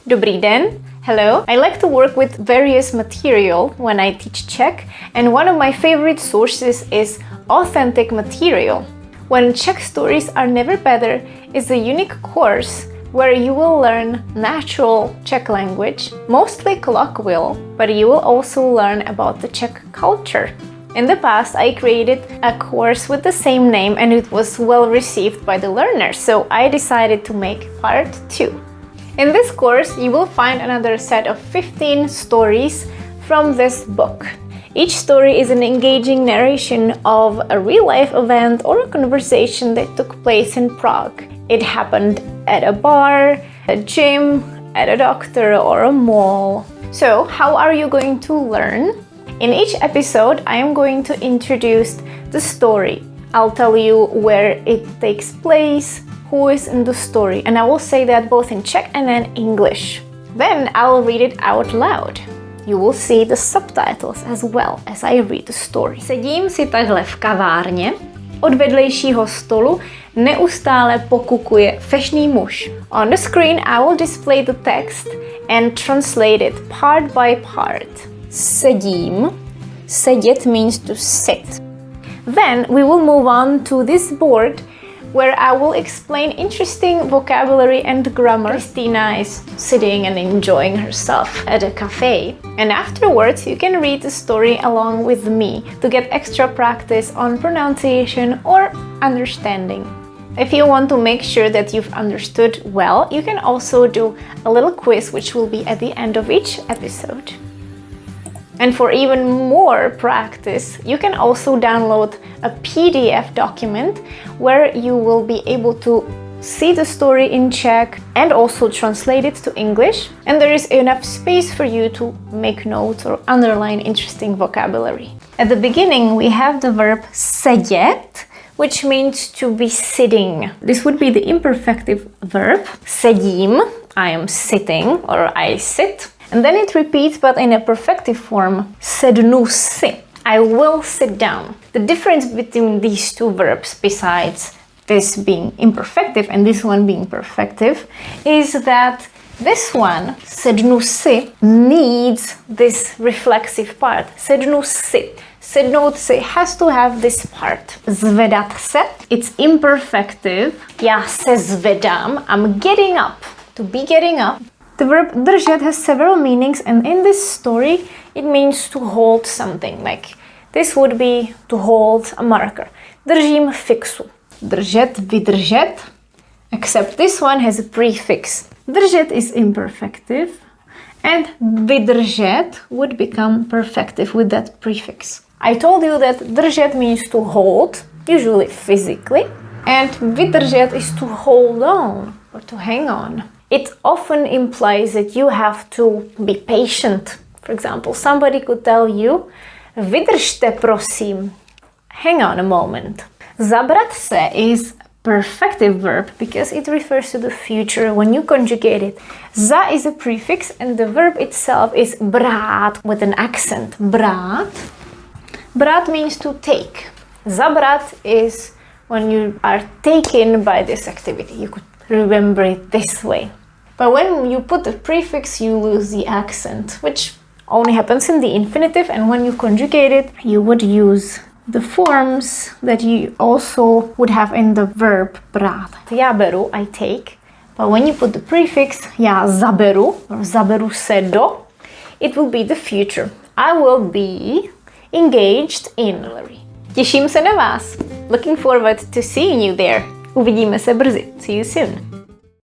Dobrý den. Hello. I like to work with various material when I teach Czech, and one of my favorite sources is authentic material. When Czech Stories Are Never Better is a unique course where you will learn natural Czech language, mostly colloquial, but you will also learn about the Czech culture. In the past, I created a course with the same name and it was well received by the learners, so I decided to make part 2. In this course, you will find another set of 15 stories from this book. Each story is an engaging narration of a real-life event or a conversation that took place in Prague. It happened at a bar, a gym, at a doctor, or a mall. So, how are you going to learn? In each episode, I am going to introduce the story. I'll tell you where it takes place, who is in the story, and I will say that both in Czech and in English. Then I'll read it out loud. You will see the subtitles as well as I read the story. Sedím si takhle v kavárně. Od vedlejšího stolu neustále pokukuje fešný muž. On the screen I will display the text and translate it part by part. Sedím. Sedět means to sit. Then we will move on to this board where I will explain interesting vocabulary and grammar. Christina is sitting and enjoying herself at a cafe. And afterwards, you can read the story along with me to get extra practice on pronunciation or understanding. If you want to make sure that you've understood well, you can also do a little quiz which will be at the end of each episode. And for even more practice, you can also download a PDF document where you will be able to see the story in Czech and also translate it to English. And there is enough space for you to make notes or underline interesting vocabulary. At the beginning, we have the verb sedět, which means to be sitting. This would be the imperfective verb. Sedím, I am sitting or I sit. And then it repeats, but in a perfective form. Sednu si, I will sit down. The difference between these two verbs, besides this being imperfective and this one being perfective, is that this one, sednu si, needs this reflexive part. Sednu si. Sednout si has to have this part. Zvedat se, it's imperfective. Já se zvedám, I'm getting up. To be getting up. The verb držet has several meanings, and in this story it means to hold something. Like this would be to hold a marker. Držím fixu. Držet, vydržet, except this one has a prefix. Držet is imperfective, and vydržet would become perfective with that prefix. I told you that držet means to hold, usually physically, and vydržet is to hold on or to hang on. It often implies that you have to be patient. For example, somebody could tell you, vydržte prosím. Hang on a moment. Zabrat se is perfective verb because it refers to the future when you conjugate it. Za is a prefix and the verb itself is brát with an accent. Brát. Brát means to take. Zabrat is when you are taken by this activity. You could remember it this way. But when you put the prefix, you lose the accent, which only happens in the infinitive, and when you conjugate it, you would use the forms that you also would have in the verb brát. Já beru, I take, but when you put the prefix, já zaberu, or zaberu se do, it will be the future. I will be engaged in. Těším se na vás. Looking forward to seeing you there. Uvidíme se brzy. See you soon.